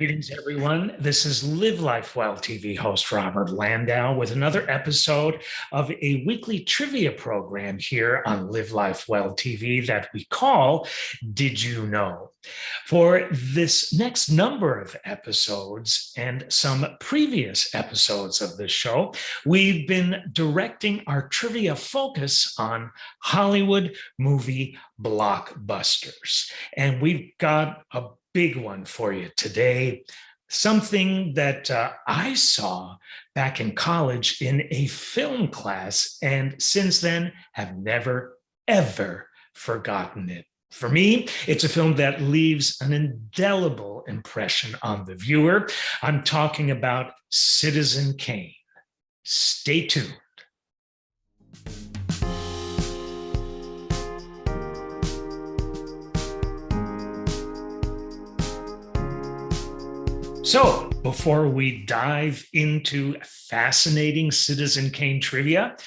Greetings, everyone. This is Live Life Well TV host Robert Landau with another episode of a weekly trivia program here on Live Life Well TV that we call Did You Know? For this next number of episodes and some previous episodes of this show, we've been directing our trivia focus on Hollywood movie blockbusters. And we've got a big one for you today. Something that I saw back in college in a film class, and since then have never, ever forgotten it. For me, it's a film that leaves an indelible impression on the viewer. I'm talking about Citizen Kane. Stay tuned. So, before we dive into fascinating Citizen Kane trivia,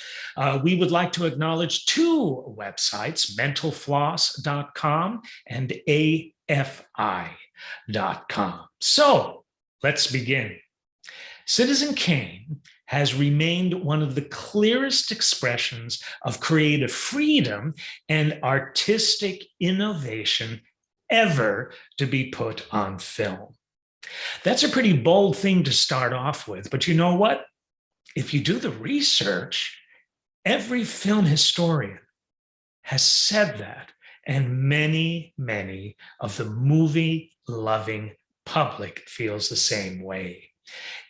we would like to acknowledge two websites, mentalfloss.com and AFI.com. So, let's begin. Citizen Kane has remained one of the clearest expressions of creative freedom and artistic innovation ever to be put on film. That's a pretty bold thing to start off with, but you know what? If you do the research, every film historian has said that, and many, many of the movie-loving public feels the same way.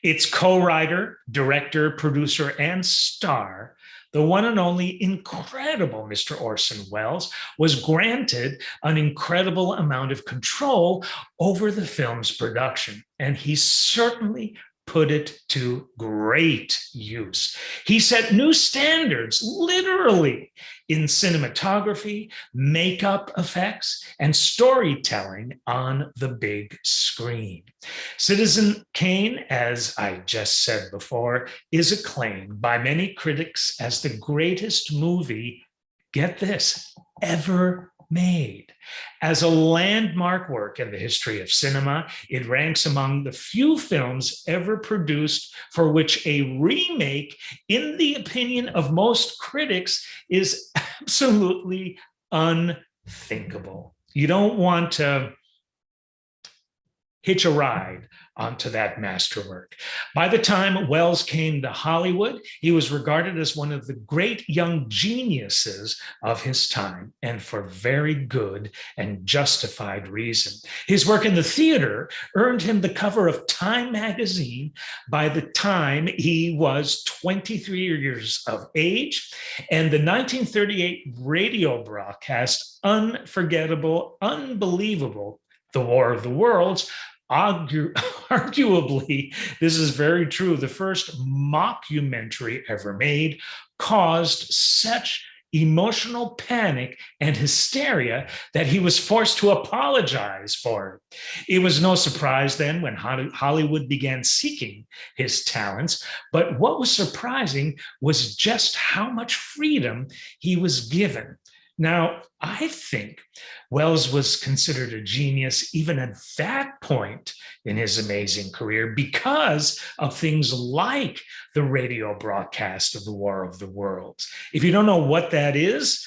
Its co-writer, director, producer, and star, the one and only incredible Mr. Orson Welles, was granted an incredible amount of control over the film's production, and he certainly put it to great use. He set new standards, literally, in cinematography, makeup effects, and storytelling on the big screen. Citizen Kane, as I just said before, is acclaimed by many critics as the greatest movie, get this, ever made. As a landmark work in the history of cinema, it ranks among the few films ever produced for which a remake, in the opinion of most critics, is absolutely unthinkable. You don't want to hitch a ride onto that masterwork. By the time Welles came to Hollywood, he was regarded as one of the great young geniuses of his time, and for very good and justified reason. His work in the theater earned him the cover of Time magazine by the time he was 23 years of age, and the 1938 radio broadcast, unforgettable, unbelievable, The War of the Worlds, arguably, this is very true, the first mockumentary ever made, caused such emotional panic and hysteria that he was forced to apologize for it. It was no surprise then when Hollywood began seeking his talents, but what was surprising was just how much freedom he was given. Now, I think Welles was considered a genius even at that point in his amazing career because of things like the radio broadcast of the War of the Worlds. If you don't know what that is,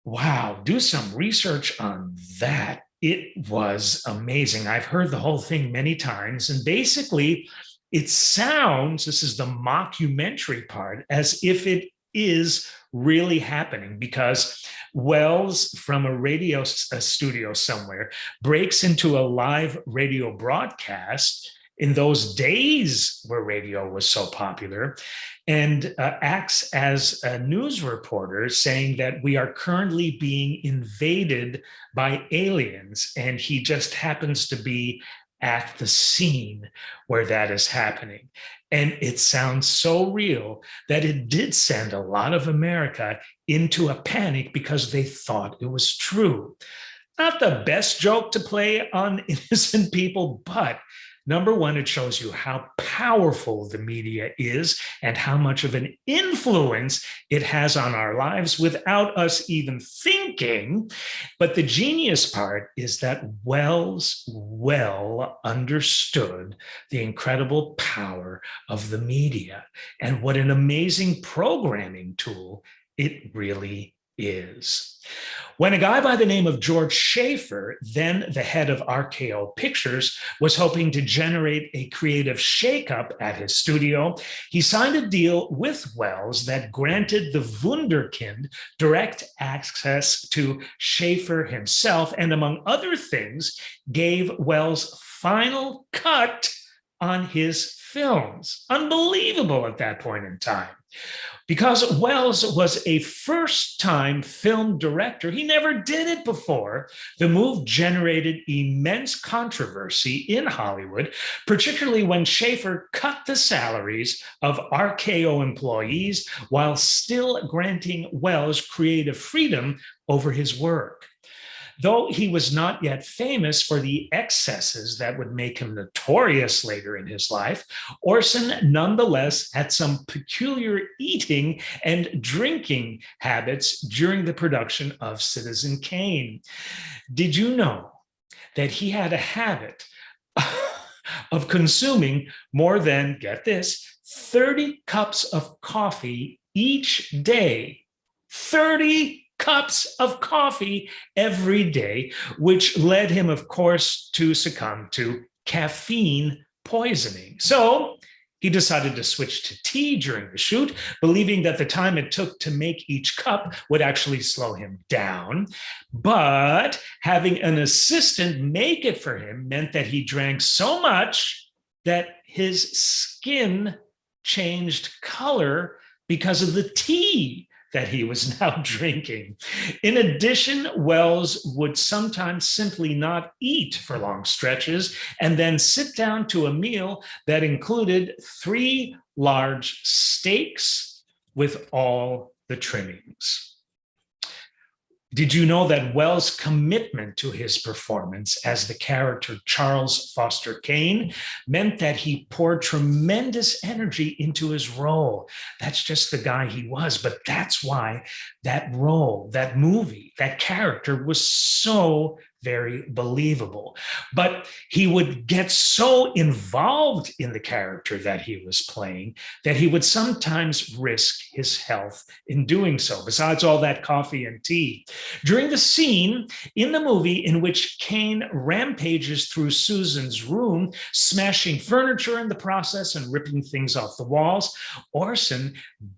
wow, do some research on that. It was amazing. I've heard the whole thing many times, and basically it sounds, this is the mockumentary part, as if it is really happening, because Welles, from a radio studio somewhere, breaks into a live radio broadcast in those days where radio was so popular, and acts as a news reporter saying that we are currently being invaded by aliens, and he just happens to be at the scene where that is happening. And it sounds so real that it did send a lot of America into a panic because they thought it was true. Not the best joke to play on innocent people, but number one, it shows you how powerful the media is and how much of an influence it has on our lives without us even thinking. But the genius part is that Wells well understood the incredible power of the media and what an amazing programming tool it really is. When a guy by the name of George Schaefer, then the head of RKO Pictures, was hoping to generate a creative shakeup at his studio, he signed a deal with Wells that granted the Wunderkind direct access to Schaefer himself, and among other things, gave Wells final cut on his films. Unbelievable at that point in time. Because Wells was a first-time film director, he never did it before. The move generated immense controversy in Hollywood, particularly when Schaefer cut the salaries of RKO employees while still granting Wells creative freedom over his work. Though he was not yet famous for the excesses that would make him notorious later in his life, Orson nonetheless had some peculiar eating and drinking habits during the production of Citizen Kane. Did you know that he had a habit of consuming more than, get this, 30 cups of coffee each day? 30 cups of coffee every day, which led him, of course, to succumb to caffeine poisoning. So he decided to switch to tea during the shoot, believing that the time it took to make each cup would actually slow him down. But having an assistant make it for him meant that he drank so much that his skin changed color because of the tea that he was now drinking. In addition, Wells would sometimes simply not eat for long stretches and then sit down to a meal that included 3 large steaks with all the trimmings. Did you know that Wells' commitment to his performance as the character Charles Foster Kane meant that he poured tremendous energy into his role? That's just the guy he was, but that's why that role, that movie, that character was so very believable. But he would get so involved in the character that he was playing that he would sometimes risk his health in doing so, besides all that coffee and tea. During the scene in the movie in which Kane rampages through Susan's room, smashing furniture in the process and ripping things off the walls, Orson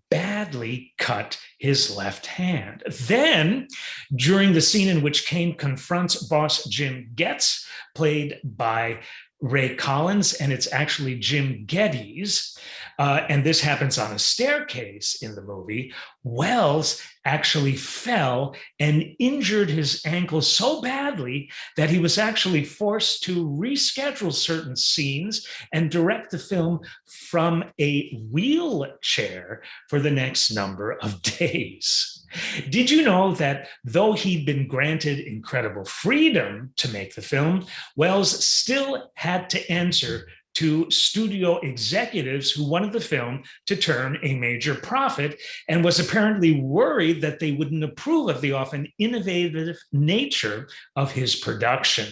badly cut his left hand. Then, during the scene in which Kane confronts boss Jim Getz, played by Ray Collins, and it's actually Jim Geddes, and this happens on a staircase in the movie, Wells actually fell and injured his ankle so badly that he was actually forced to reschedule certain scenes and direct the film from a wheelchair for the next number of days. Did you know that though he'd been granted incredible freedom to make the film, Wells still had to answer to studio executives who wanted the film to turn a major profit and was apparently worried that they wouldn't approve of the often innovative nature of his production.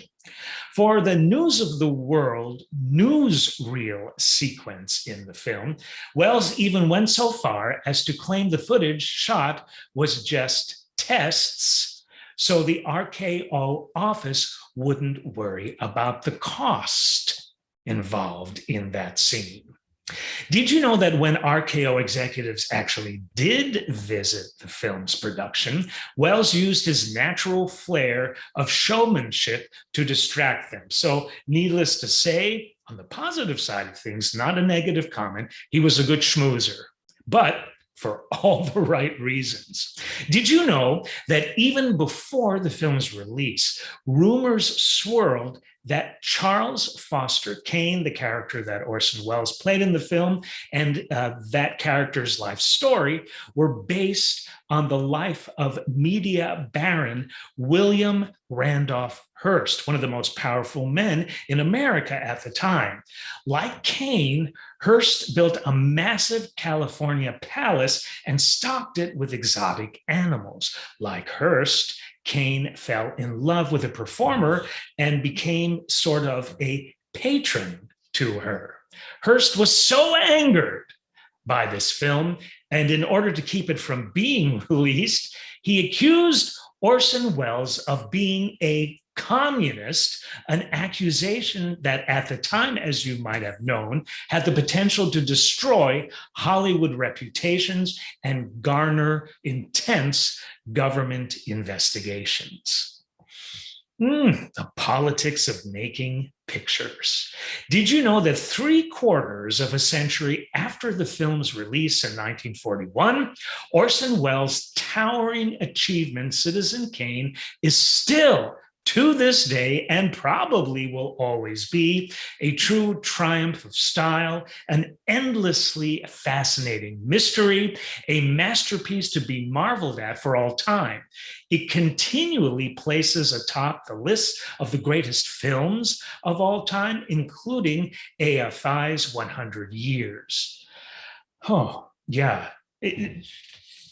For the News of the World newsreel sequence in the film, Wells even went so far as to claim the footage shot was just tests, so the RKO office wouldn't worry about the cost involved in that scene. Did you know that when RKO executives actually did visit the film's production, Wells used his natural flair of showmanship to distract them? So needless to say, on the positive side of things, not a negative comment, he was a good schmoozer, but for all the right reasons. Did you know that even before the film's release, rumors swirled that Charles Foster Kane, the character that Orson Welles played in the film, and that character's life story were based on the life of media baron William Randolph Hearst, one of the most powerful men in America at the time. Like Kane, Hearst built a massive California palace and stocked it with exotic animals. Like Hearst, Kane fell in love with a performer and became sort of a patron to her. Hearst was so angered by this film, and in order to keep it from being released, he accused Orson Welles of being a communist, an accusation that at the time, as you might have known, had the potential to destroy Hollywood reputations and garner intense government investigations. The politics of making pictures. Did you know that 3/4 of a century after the film's release in 1941, Orson Welles' towering achievement, Citizen Kane, is still to this day, and probably will always be, a true triumph of style, an endlessly fascinating mystery, a masterpiece to be marveled at for all time. It continually places atop the list of the greatest films of all time, including AFI's 100 Years. Oh, yeah.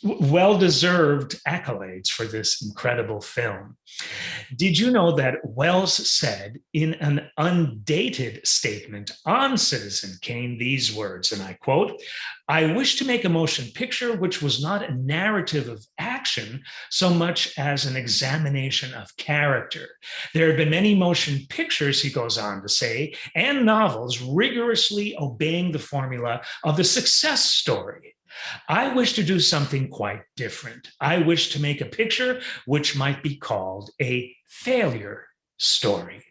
Well-deserved accolades for this incredible film. Did you know that Welles said in an undated statement on Citizen Kane these words, and I quote, "I wish to make a motion picture which was not a narrative of action so much as an examination of character. There have been many motion pictures," he goes on to say, "and novels rigorously obeying the formula of the success story. I wish to do something quite different. I wish to make a picture which might be called a failure story."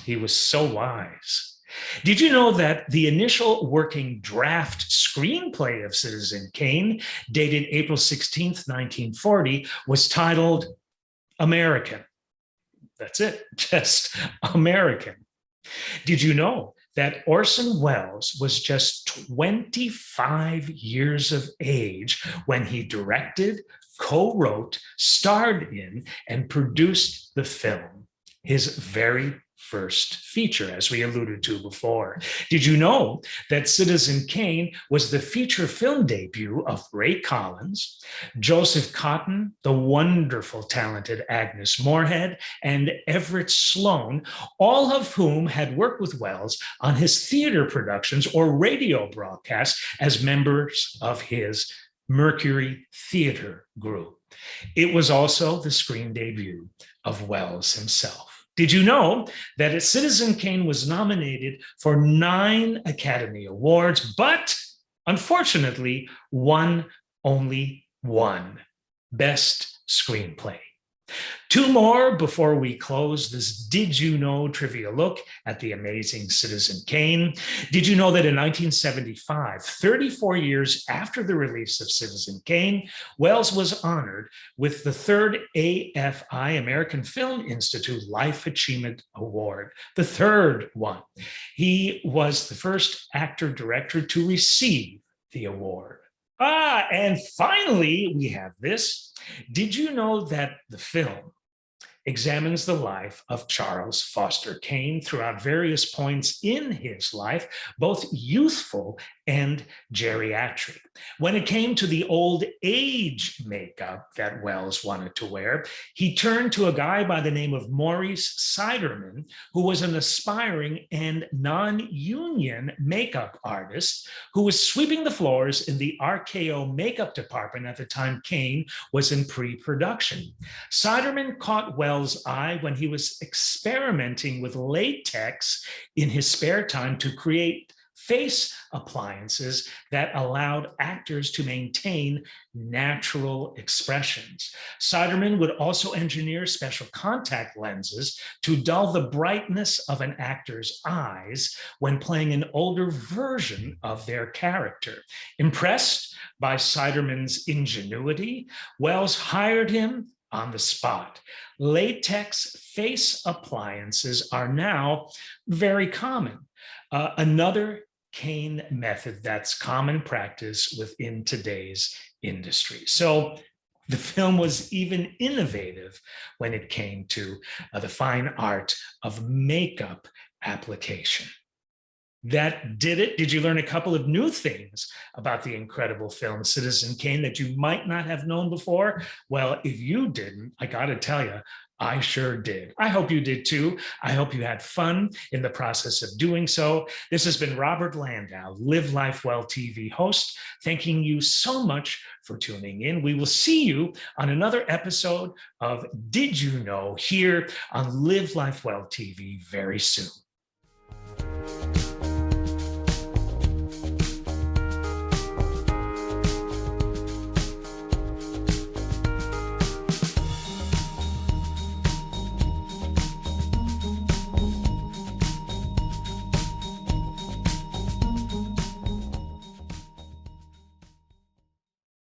He was so wise. Did you know that the initial working draft screenplay of Citizen Kane, dated April 16th, 1940, was titled American? That's it, just American. Did you know that Orson Welles was just 25 years of age when he directed, co-wrote, starred in, and produced the film, his very first feature, as we alluded to before? Did you know that Citizen Kane was the feature film debut of Ray Collins, Joseph Cotten, the wonderful, talented Agnes Moorehead, and Everett Sloan, all of whom had worked with Welles on his theater productions or radio broadcasts as members of his Mercury Theater group? It was also the screen debut of Welles himself. Did you know that Citizen Kane was nominated for 9 Academy Awards, but unfortunately won only one: Best Screenplay? 2 more before we close this Did You Know trivia look at the amazing Citizen Kane. Did you know that in 1975, 34 years after the release of Citizen Kane, Welles was honored with the 3rd AFI, American Film Institute Life Achievement Award, the 3rd one. He was the first actor-director to receive the award. And finally, we have this. Did you know that the film examines the life of Charles Foster Kane throughout various points in his life, both youthful and geriatric? When it came to the old age makeup that Welles wanted to wear, he turned to a guy by the name of Maurice Siderman, who was an aspiring and non-union makeup artist who was sweeping the floors in the RKO makeup department at the time Kane was in pre-production. Siderman caught Welles' eye when he was experimenting with latex in his spare time to create face appliances that allowed actors to maintain natural expressions. Siderman would also engineer special contact lenses to dull the brightness of an actor's eyes when playing an older version of their character. Impressed by Siderman's ingenuity, Welles hired him on the spot. Latex face appliances are now very common. Another Kane method that's common practice within today's industry. So the film was even innovative when it came to the fine art of makeup application. That did it. Did you learn a couple of new things about the incredible film Citizen Kane that you might not have known before? Well, if you didn't, I got to tell you, I sure did. I hope you did too. I hope you had fun in the process of doing so. This has been Robert Landau, Live Life Well TV host, thanking you so much for tuning in. We will see you on another episode of Did You Know here on Live Life Well TV very soon.